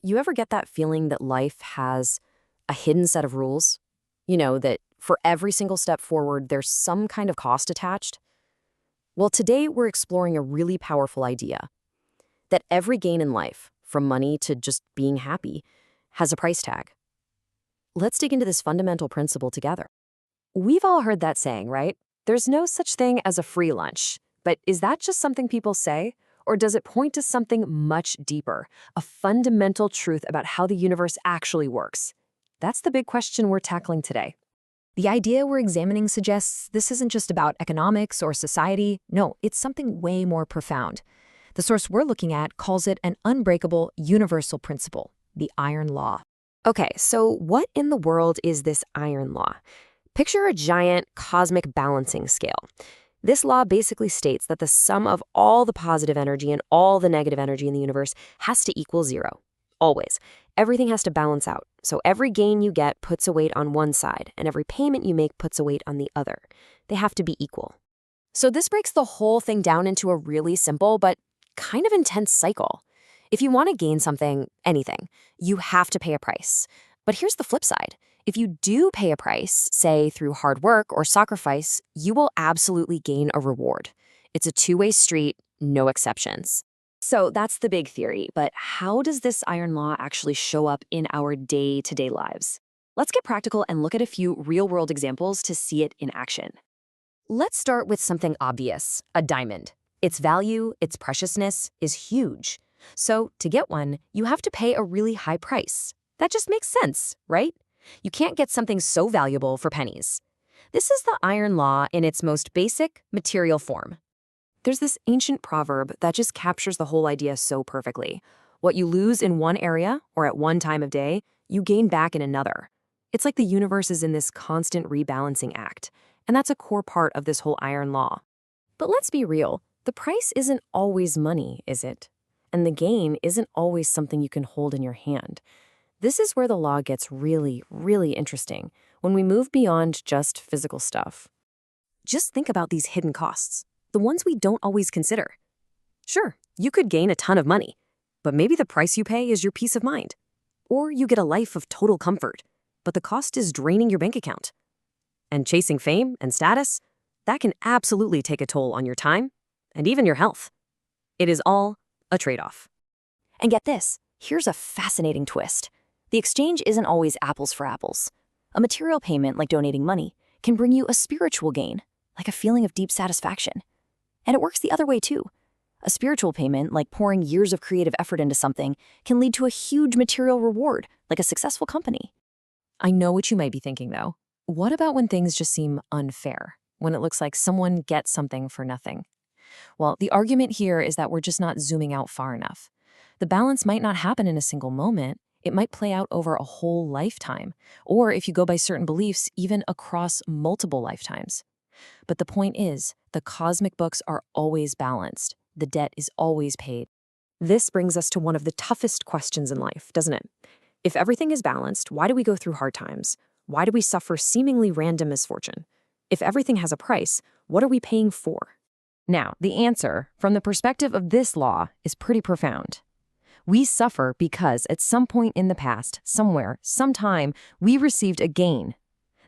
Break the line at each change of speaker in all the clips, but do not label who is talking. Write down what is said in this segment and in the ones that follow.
You ever get that feeling that life has a hidden set of rules? That for every single step forward, there's some kind of cost attached? Well, today we're exploring a really powerful idea that every gain in life, from money to just being happy, has a price tag. Let's dig into this fundamental principle together. We've all heard that saying, right? There's no such thing as a free lunch. But is that just something people say? Or does it point to something much deeper, a fundamental truth about how the universe actually works? That's the big question we're tackling today.
The idea we're examining suggests this isn't just about economics or society. No, it's something way more profound. The source we're looking at calls it an unbreakable universal principle, the iron law.
Okay, so what in the world is this iron law? Picture a giant cosmic balancing scale. This law basically states that the sum of all the positive energy and all the negative energy in the universe has to equal zero. Always. Everything has to balance out. So every gain you get puts a weight on one side, and every payment you make puts a weight on the other. They have to be equal. So this breaks the whole thing down into a really simple but kind of intense cycle. If you want to gain something, anything, you have to pay a price. But here's the flip side. If you do pay a price, say through hard work or sacrifice, you will absolutely gain a reward. It's a two-way street, no exceptions. So that's the big theory, but how does this iron law actually show up in our day-to-day lives? Let's get practical and look at a few real-world examples to see it in action. Let's start with something obvious, a diamond. Its value, its preciousness, is huge. So to get one, you have to pay a really high price. That just makes sense, right? You can't get something so valuable for pennies. This is the iron law in its most basic, material form. There's this ancient proverb that just captures the whole idea so perfectly. What you lose in one area, or at one time of day, you gain back in another. It's like the universe is in this constant rebalancing act, and that's a core part of this whole iron law. But let's be real, the price isn't always money, is it? And the gain isn't always something you can hold in your hand. This is where the law gets really, really interesting, when we move beyond just physical stuff. Just think about these hidden costs, the ones we don't always consider. Sure, you could gain a ton of money, but maybe the price you pay is your peace of mind. Or you get a life of total comfort, but the cost is draining your bank account. And chasing fame and status, that can absolutely take a toll on your time and even your health. It is all a trade-off. And get this, here's a fascinating twist. The exchange isn't always apples for apples. A material payment, like donating money, can bring you a spiritual gain, like a feeling of deep satisfaction. And it works the other way too. A spiritual payment, like pouring years of creative effort into something, can lead to a huge material reward, like a successful company. I know what you might be thinking, though. What about when things just seem unfair? When it looks like someone gets something for nothing? Well, the argument here is that we're just not zooming out far enough. The balance might not happen in a single moment. It might play out over a whole lifetime, or if you go by certain beliefs, even across multiple lifetimes. But the point is, the cosmic books are always balanced. The debt is always paid. This brings us to one of the toughest questions in life, doesn't it? If everything is balanced, why do we go through hard times? Why do we suffer seemingly random misfortune? If everything has a price, what are we paying for? Now, the answer, from the perspective of this law, is pretty profound. We suffer because at some point in the past, somewhere, sometime, we received a gain.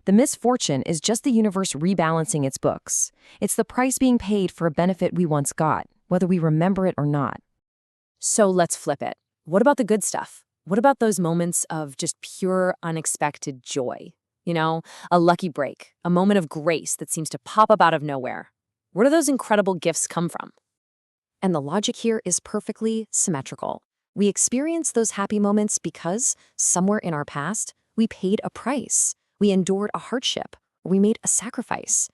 The misfortune is just the universe rebalancing its books. It's the price being paid for a benefit we once got, whether we remember it or not. So let's flip it. What about the good stuff? What about those moments of just pure, unexpected joy? A lucky break, a moment of grace that seems to pop up out of nowhere. Where do those incredible gifts come from? And the logic here is perfectly symmetrical. We experience those happy moments because, somewhere in our past, we paid a price. We endured a hardship, or we made a sacrifice.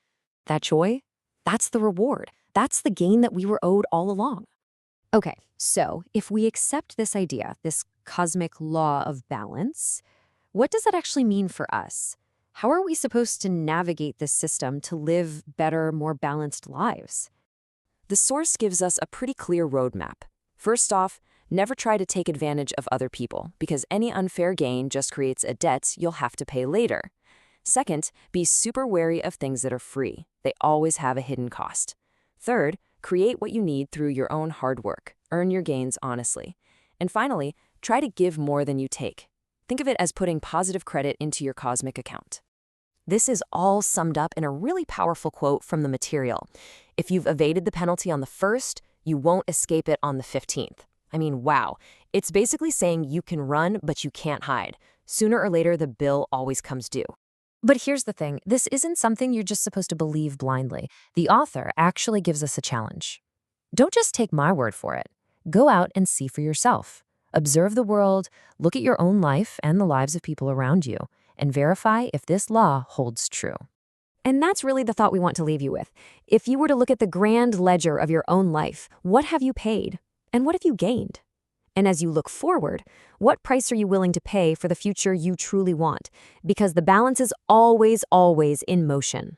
That joy, that's the reward. That's the gain that we were owed all along. Okay, so if we accept this idea, this cosmic law of balance, what does that actually mean for us? How are we supposed to navigate this system to live better, more balanced lives? The source gives us a pretty clear roadmap. First off, never try to take advantage of other people, because any unfair gain just creates a debt you'll have to pay later. Second, be super wary of things that are free. They always have a hidden cost. Third, create what you need through your own hard work. Earn your gains honestly. And finally, Try to give more than you take. Think of it as putting positive credit into your cosmic account. This is all summed up in a really powerful quote from the material. If you've evaded the penalty on the 1st, you won't escape it on the 15th. I mean, wow. It's basically saying you can run, but you can't hide. Sooner or later, the bill always comes due.
But here's the thing, this isn't something you're just supposed to believe blindly. The author actually gives us a challenge. Don't just take my word for it. Go out and see for yourself. Observe the world, look at your own life and the lives of people around you, and verify if this law holds true.
And that's really the thought we want to leave you with. If you were to look at the grand ledger of your own life, what have you paid? And what have you gained? And as you look forward, what price are you willing to pay for the future you truly want? Because the balance is always, always in motion.